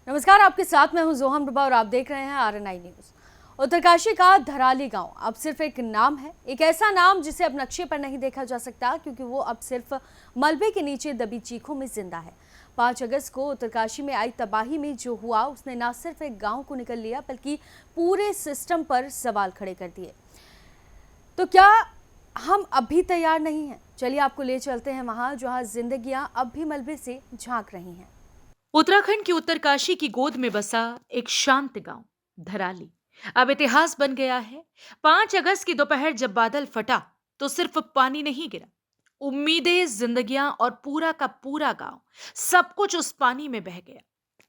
नमस्कार, आपके साथ मैं हूं जोहम रुबा और आप देख रहे हैं आरएनआई न्यूज। उत्तरकाशी का धराली गांव अब सिर्फ एक नाम है, एक ऐसा नाम जिसे अब नक्शे पर नहीं देखा जा सकता, क्योंकि वो अब सिर्फ मलबे के नीचे दबी चीखों में जिंदा है। 5 अगस्त को उत्तरकाशी में आई तबाही में जो हुआ उसने न सिर्फ एक गांव को निकल लिया बल्कि पूरे सिस्टम पर सवाल खड़े कर दिए। तो क्या हम अब भी तैयार नहीं हैं? चलिए आपको ले चलते हैं वहां जहां जिंदगियां अब भी मलबे से झांक रही हैं। उत्तराखंड की उत्तरकाशी की गोद में बसा एक शांत गांव धराली अब इतिहास बन गया है। 5 अगस्त की दोपहर जब बादल फटा तो सिर्फ पानी नहीं गिरा, उम्मीदें, जिंदगियां और पूरा का पूरा गांव, सब कुछ उस पानी में बह गया।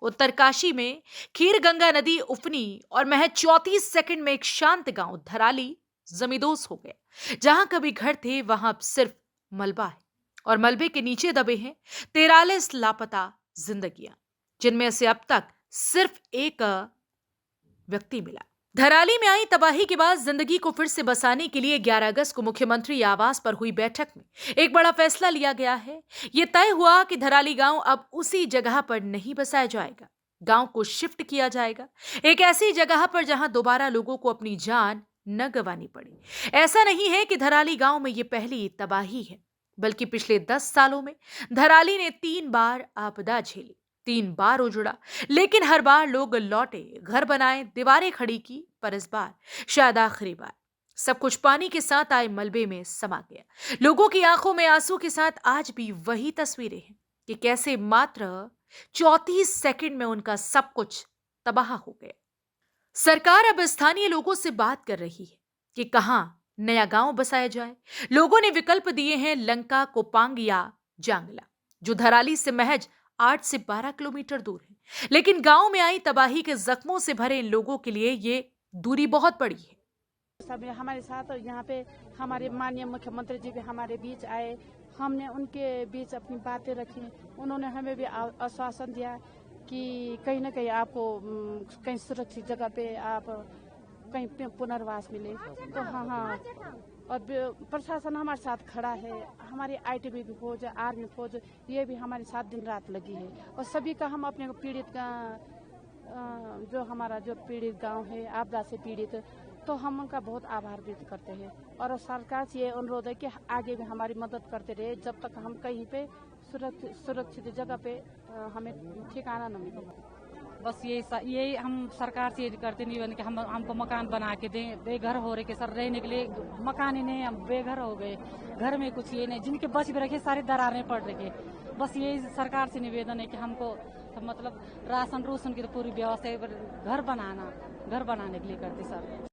उत्तरकाशी में खीर गंगा नदी उफनी और महज 34 सेकंड में एक शांत गांव धराली जमींदोज हो गया। जहां कभी घर थे वहां अब सिर्फ मलबा है और मलबे के नीचे दबे हैं 43 लापता जिंदगियां, जिनमें से अब तक सिर्फ एक व्यक्ति मिला। धराली में आई तबाही के बाद जिंदगी को फिर से बसाने के लिए 11 अगस्त को मुख्यमंत्री आवास पर हुई बैठक में एक बड़ा फैसला लिया गया है। यह तय हुआ कि धराली गांव अब उसी जगह पर नहीं बसाया जाएगा। गांव को शिफ्ट किया जाएगा एक ऐसी जगह पर जहां दोबारा लोगों को अपनी जान न गंवानी पड़े। ऐसा नहीं है कि धराली गांव में यह पहली तबाही है, बल्कि पिछले 10 सालों में धराली ने 3 बार आपदा झेली, 3 बार उजड़ा, लेकिन हर बार लोग लौटे, घर बनाए, दीवारें खड़ी की, पर इस बार शायद आखिरी बार सब कुछ पानी के साथ आए मलबे में समा गया। लोगों की आंखों में आंसू के साथ आज भी वही तस्वीरें हैं कि कैसे मात्र 34 सेकंड में उनका सब कुछ तबाह हो गया। सरकार अब स्थानीय लोगों से बात कर रही है कि कहां नया गांव बसाया जाए। लोगों ने विकल्प दिए हैं लंका, कोपांग या जांगला, जो धराली से महज 8 से 12 किलोमीटर दूर है। लेकिन गांव में आई तबाही के जख्मों से भरे इन लोगों के लिए ये दूरी बहुत बड़ी है। सब हमारे साथ यहाँ पे हमारे माननीय मुख्यमंत्री जी भी हमारे बीच आए, हमने उनके बीच अपनी बातें रखी। उन्होंने हमें भी आश्वासन दिया कि कहीं ना कहीं आपको कहीं सुरक्षित जगह पे आप कहीं पुनर्वास मिले। तो हाँ, और प्रशासन हमारे साथ खड़ा है, हमारी आईटीबीपी फौज, आर्मी फौज, ये भी हमारे साथ दिन रात लगी है। और सभी का हम अपने पीड़ित का जो हमारा जो पीड़ित गांव है, आपदा से पीड़ित, तो हम उनका बहुत आभार व्यक्त करते हैं। और सरकार से ये अनुरोध है कि आगे भी हमारी मदद करते रहे जब तक हम कहीं पे सुरक्षित जगह पे हमें ठिकाना न मिले। बस यही हम सरकार से करते नहीं बन के हमको मकान बना के दें। बेघर हो रहे के सर, रहने के लिए मकान ही नहीं, हम बेघर हो गए। घर में कुछ ये नहीं, जिनके बच भी रखे सारे दरारें पड़ रही। बस यही सरकार से निवेदन है कि हमको मतलब राशन रूसन की तो पूरी व्यवस्था, घर बनाने के लिए करते सर।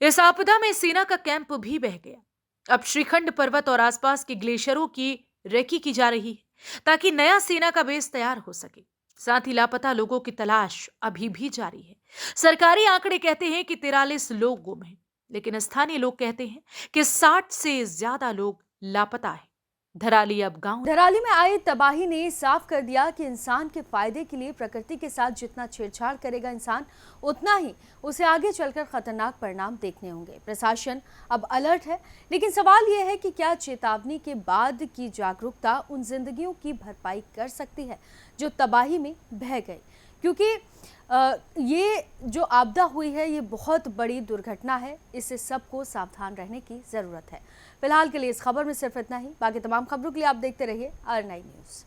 इस आपदा में सेना का कैंप भी बह गया। अब श्रीखंड पर्वत और आसपास के ग्लेशियरों की रेकी की जा रही है ताकि नया सेना का बेस तैयार हो सके। साथ ही लापता लोगों की तलाश अभी भी जारी है। सरकारी आंकड़े कहते हैं कि 43 लोग गुम हैं, लेकिन स्थानीय लोग कहते हैं कि 60 से ज्यादा लोग लापता हैं। धराली अब गांव। धराली में आई तबाही ने साफ कर दिया कि इंसान के फायदे के लिए प्रकृति के साथ जितना छेड़छाड़ करेगा इंसान, उतना ही उसे आगे चलकर खतरनाक परिणाम देखने होंगे। प्रशासन अब अलर्ट है, लेकिन सवाल यह है कि क्या चेतावनी के बाद की जागरूकता उन जिंदगियों की भरपाई कर सकती है जो तबाही में बह गई? क्योंकि ये जो आपदा हुई है ये बहुत बड़ी दुर्घटना है, इससे सबको सावधान रहने की ज़रूरत है। फिलहाल के लिए इस खबर में सिर्फ इतना ही। बाकी तमाम खबरों के लिए आप देखते रहिए आरएनआई न्यूज़।